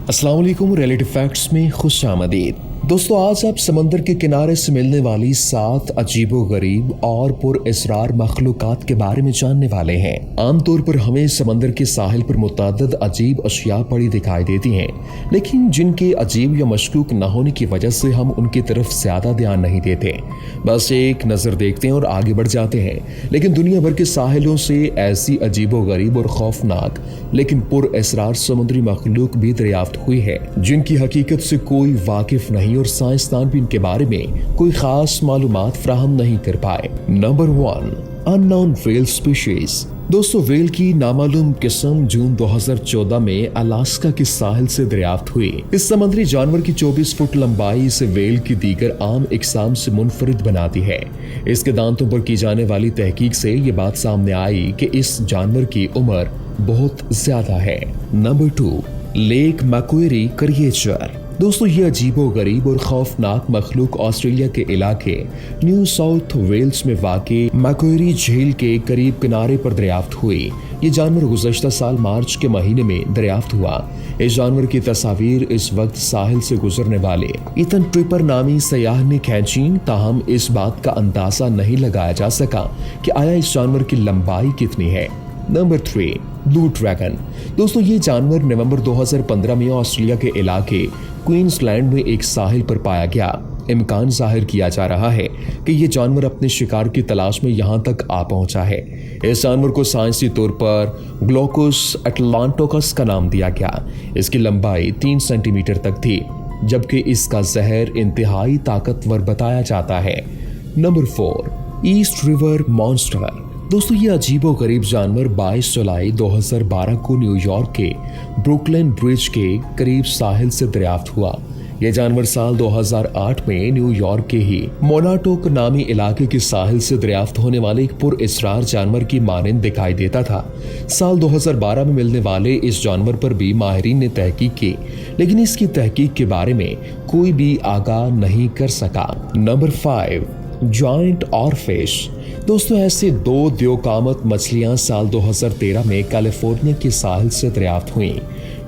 अस्सलाम वालेकुम। Reality facts में खुश आमदीद। दोस्तों, आज आप समंदर के किनारे से मिलने वाली 7 अजीबोगरीब और पुरअसरार मखलूकात के बारे में जानने वाले हैं। आमतौर पर हमें समंदर के साहिल पर मुतअद्दिद अजीब अशिया पड़ी दिखाई देती हैं, लेकिन जिनके अजीब या मशकूक न होने की वजह से हम उनकी तरफ ज्यादा ध्यान नहीं देते। बस एक नजर देखते हैं और आगे बढ़ जाते हैं। लेकिन दुनिया भर के साहिलों से ऐसी अजीबोगरीब और खौफनाक लेकिन पुरअसरार समुद्री मखलूक भी दरियाफ्त हुई है, जिनकी हकीकत से कोई वाकिफ नहीं और साइंसदान भी इनके बारे में कोई खास मालूमात फ्राहम नहीं कर पाए। Number 1, unknown whale species. दोस्तों, व्हेल की नामालूम किस्म जून 2014 में अलास्का के साहिल से दरियाफ्त हुई। इस समुद्री जानवर की 24 फुट लंबाई इसे व्हेल की दीगर आम इकसाम से मुनफरिद बनाती है। इसके दांतों पर की जाने वाली तहकीक से ये बात सामने आई कि इस जानवर की उम्र बहुत ज्यादा है। Number 2, lake Macquarie creature. दोस्तों, ये अजीबोगरीब और खौफनाक मखलूक ऑस्ट्रेलिया के इलाके न्यू साउथ वेल्स में वाक़े मैक्वेरी झील के करीब किनारे पर दरियाफ्त हुई। ये जानवर गुज़श्ता साल मार्च के महीने में दरियाफ्त हुआ। इस जानवर की तस्वीर इस वक्त साहिल से गुजरने वाले इथन ट्रिपर नामी सयाह ने खींची, ताहम इस बात का अंदाजा नहीं लगाया जा सका कि आया इस जानवर की लंबाई कितनी है। Number 3, blue dragon. दोस्तों, ये जानवर नवंबर 2015 में ऑस्ट्रेलिया के इलाके क्वींसलैंड में एक साहिल पर पाया गया। इम्कान जाहिर किया जा रहा है कि यह जानवर अपने शिकार की तलाश में यहां तक आ पहुंचा है। इस जानवर को साइंसी तौर पर ग्लोकोस एटलांटोकस का नाम दिया गया। इसकी लंबाई 3 सेंटीमीटर तक थी, जबकि इसका जहर इंतहाई ताकतवर बताया जाता है। Number 4, east river monster. दोस्तों, ये अजीबोगरीब जानवर 22 जुलाई 2012 को न्यूयॉर्क के ब्रुकलिन ब्रिज के करीब साहिल से दरियाफ्त हुआ। यह जानवर साल 2008 में न्यूयॉर्क के ही मोनाटोक नामी इलाके के साहिल से दरियाफ्त होने वाले एक पुरअसरार जानवर की मानंद दिखाई देता था। साल 2012 में मिलने वाले इस जानवर पर भी माहिरीन ने तहकीक की, लेकिन इसकी तहकीक के बारे में कोई भी आगाह नहीं कर सका। नंबर 5, जॉइंट ऑरफिश। दोस्तों, ऐसे 2 द्योकामत मछलियां साल 2013 में कैलिफोर्निया के साहिल से दरियाफ्त हुई।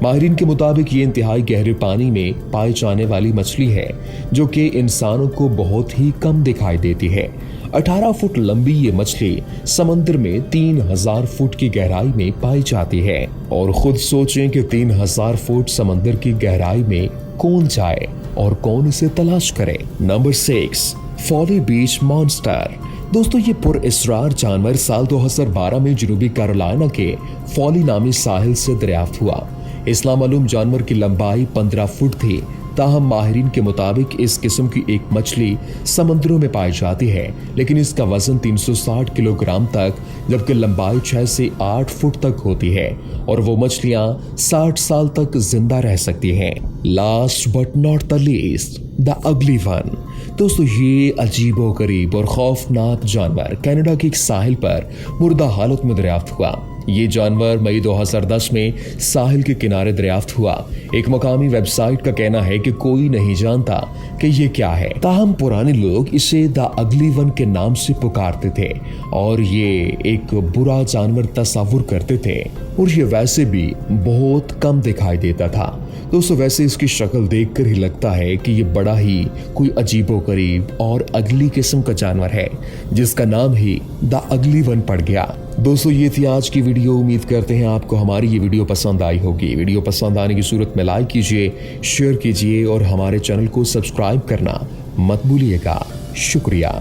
माहिरीन के मुताबिक ये इंतहाई गहरे पानी में पाई जाने वाली मछली है, जो कि इंसानों को बहुत ही कम दिखाई देती है। 18 फुट लंबी ये मछली समंदर में 3000 फुट की गहराई में पाई जाती है। और खुद सोचें कि 3000 फुट समंदर की गहराई में कौन जाए और कौन इसे तलाश करे। नंबर 6, फॉली बीच मॉन्स्टर। दोस्तों, ये पुरअसरार जानवर साल 2012 में जनूबी कैरोलिना के फॉली नामी साहिल से दरियाफ्त हुआ। इस नामालूम जानवर की लंबाई 15 फुट थी, ताहम माहिरीन के मुताबिक इस किस्म की एक मछली समंदरों में पाई जाती है, लेकिन इसका वजन 360 किलोग्राम तक जबकि लंबाई 6 से 8 फुट तक होती है और वो मछलियां 60 साल तक जिंदा रह सकती हैं। Last but not the least, the ugly one. दोस्तों, ये अजीबोगरीब और खौफनाक जानवर कनाडा के एक साहिल पर मुर्दा हालत में दरियाफ्त हुआ। ये जानवर मई 2010 में साहिल के किनारे दरियाफ्त हुआ। एक मकामी वेबसाइट का कहना है कि कोई नहीं जानता कि ये क्या है, ताहम पुराने लोग इसे द अगली वन के नाम से पुकारते थे और ये एक बुरा जानवर तस्वुर करते थे और ये वैसे भी बहुत कम दिखाई देता था। दोस्तों, वैसे इसकी शक्ल देखकर ही लगता है कि ये बड़ा ही कोई अजीबोगरीब और अगली किस्म का जानवर है, जिसका नाम ही द अगली वन पड़ गया। दोस्तों, ये थी आज की वीडियो। उम्मीद करते हैं आपको हमारी ये वीडियो पसंद आई होगी। वीडियो पसंद आने की सूरत में लाइक कीजिए, शेयर कीजिए और हमारे चैनल को सब्सक्राइब करना मत भूलिएगा। शुक्रिया।